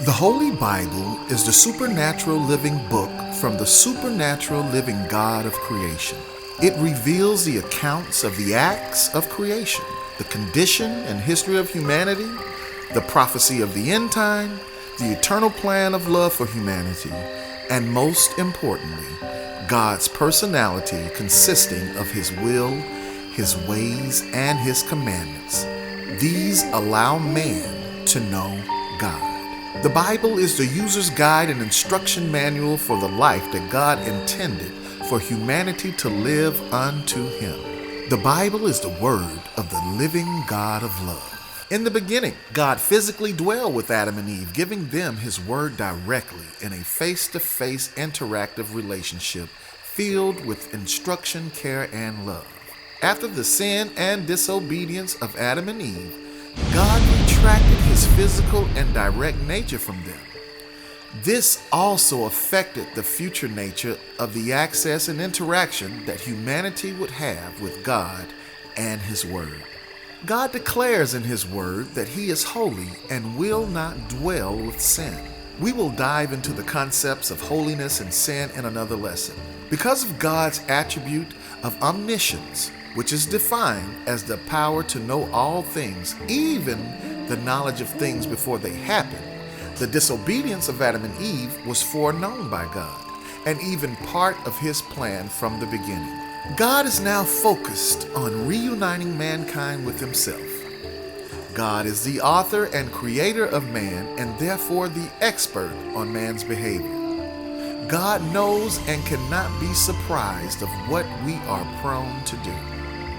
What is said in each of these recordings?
The Holy Bible is the supernatural living book from the supernatural living God of creation. It reveals the accounts of the acts of creation, the condition and history of humanity, the prophecy of the end time, the eternal plan of love for humanity, and most importantly, God's personality consisting of His will, His ways, and His commandments. These allow man to know God. The Bible is the user's guide and instruction manual for the life that God intended for humanity to live unto Him. The Bible is the word of the living God of love. In the beginning, God physically dwelled with Adam and Eve, giving them His word directly in a face-to-face interactive relationship filled with instruction, care, and love. After the sin and disobedience of Adam and Eve, God retracted His physical and direct nature from them. This also affected the future nature of the access and interaction that humanity would have with God and His Word. God declares in His Word that He is holy and will not dwell with sin. We will dive into the concepts of holiness and sin in another lesson. Because of God's attribute of omniscience, which is defined as the power to know all things, even the knowledge of things before they happen, the disobedience of Adam and Eve was foreknown by God, and even part of His plan from the beginning. God is now focused on reuniting mankind with Himself. God is the author and creator of man, and therefore the expert on man's behavior. God knows and cannot be surprised of what we are prone to do.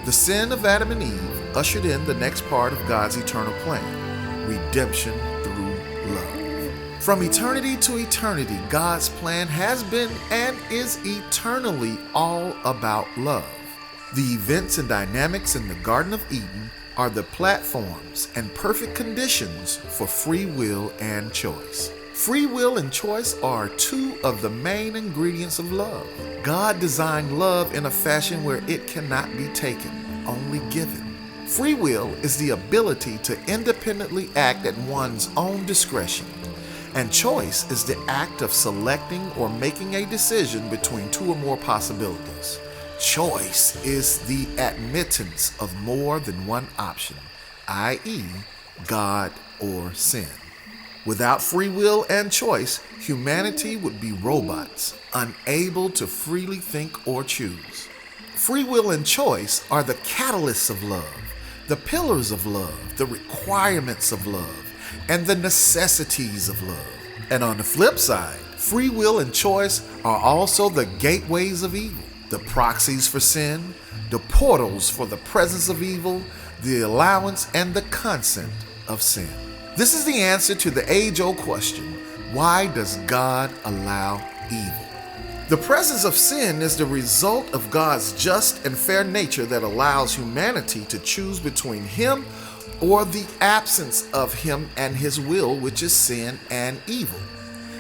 The sin of Adam and Eve ushered in the next part of God's eternal plan, redemption through love. From eternity to eternity, God's plan has been and is eternally all about love. The events and dynamics in the Garden of Eden are the platforms and perfect conditions for free will and choice. Free will and choice are two of the main ingredients of love. God designed love in a fashion where it cannot be taken, only given. Free will is the ability to independently act at one's own discretion, and choice is the act of selecting or making a decision between two or more possibilities. Choice is the admittance of more than one option, i.e., God or sin. Without free will and choice, humanity would be robots, unable to freely think or choose. Free will and choice are the catalysts of love, the pillars of love, the requirements of love, and the necessities of love. And on the flip side, free will and choice are also the gateways of evil, the proxies for sin, the portals for the presence of evil, the allowance and the consent of sin. This is the answer to the age-old question, why does God allow evil? The presence of sin is the result of God's just and fair nature that allows humanity to choose between Him or the absence of Him and His will, which is sin and evil.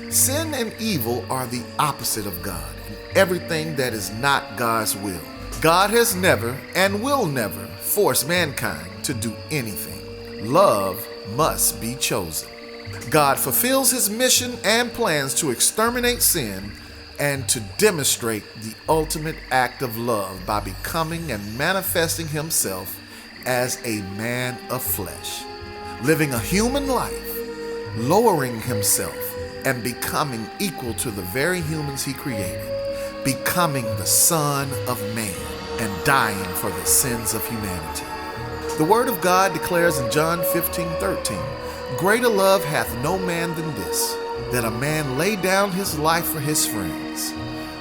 Sin and evil are the opposite of God and everything that is not God's will. God has never and will never force mankind to do anything. Love must be chosen. God fulfills His mission and plans to exterminate sin and to demonstrate the ultimate act of love by becoming and manifesting Himself as a man of flesh, living a human life, lowering Himself and becoming equal to the very humans He created, becoming the Son of Man and dying for the sins of humanity. The Word of God declares in John 15:13, "Greater love hath no man than this, that a man lay down his life for his friends."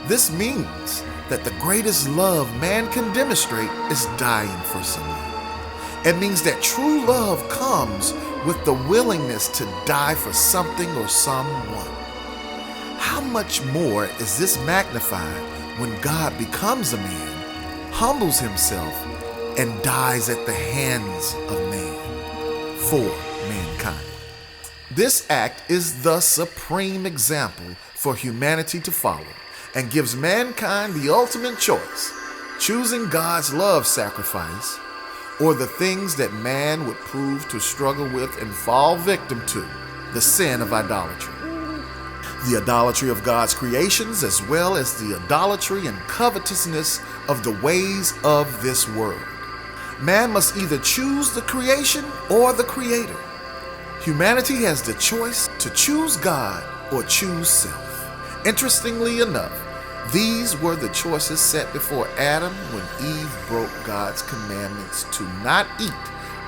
This means that the greatest love man can demonstrate is dying for someone. It means that true love comes with the willingness to die for something or someone. How much more is this magnified when God becomes a man, humbles Himself, and dies at the hands of man for mankind. This act is the supreme example for humanity to follow and gives mankind the ultimate choice, choosing God's love sacrifice or the things that man would prove to struggle with and fall victim to, the sin of idolatry. The idolatry of God's creations, as well as the idolatry and covetousness of the ways of this world. Man must either choose the creation or the Creator. Humanity has the choice to choose God or choose self. Interestingly enough, these were the choices set before Adam when Eve broke God's commandments to not eat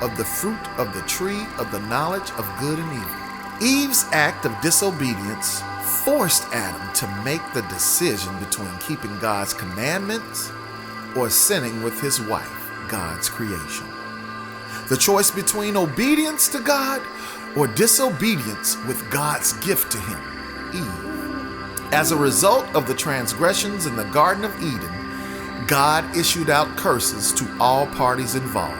of the fruit of the tree of the knowledge of good and evil. Eve's act of disobedience forced Adam to make the decision between keeping God's commandments or sinning with his wife, God's creation. The choice between obedience to God or disobedience with God's gift to him, Eve. As a result of the transgressions in the Garden of Eden, God issued out curses to all parties involved,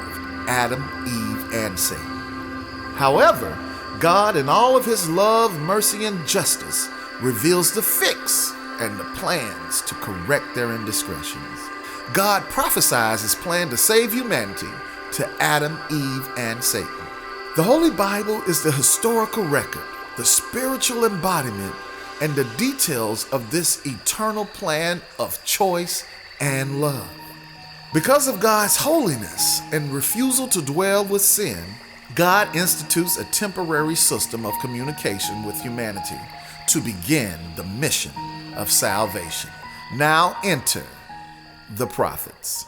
Adam, Eve, and Satan. However, God, in all of his love, mercy, and justice, reveals the fix and the plans to correct their indiscretions. God prophesies his plan to save humanity to Adam, Eve, and Satan. The Holy Bible is the historical record, the spiritual embodiment, and the details of this eternal plan of choice and love. Because of God's holiness and refusal to dwell with sin, God institutes a temporary system of communication with humanity to begin the mission of salvation. Now enter the prophets.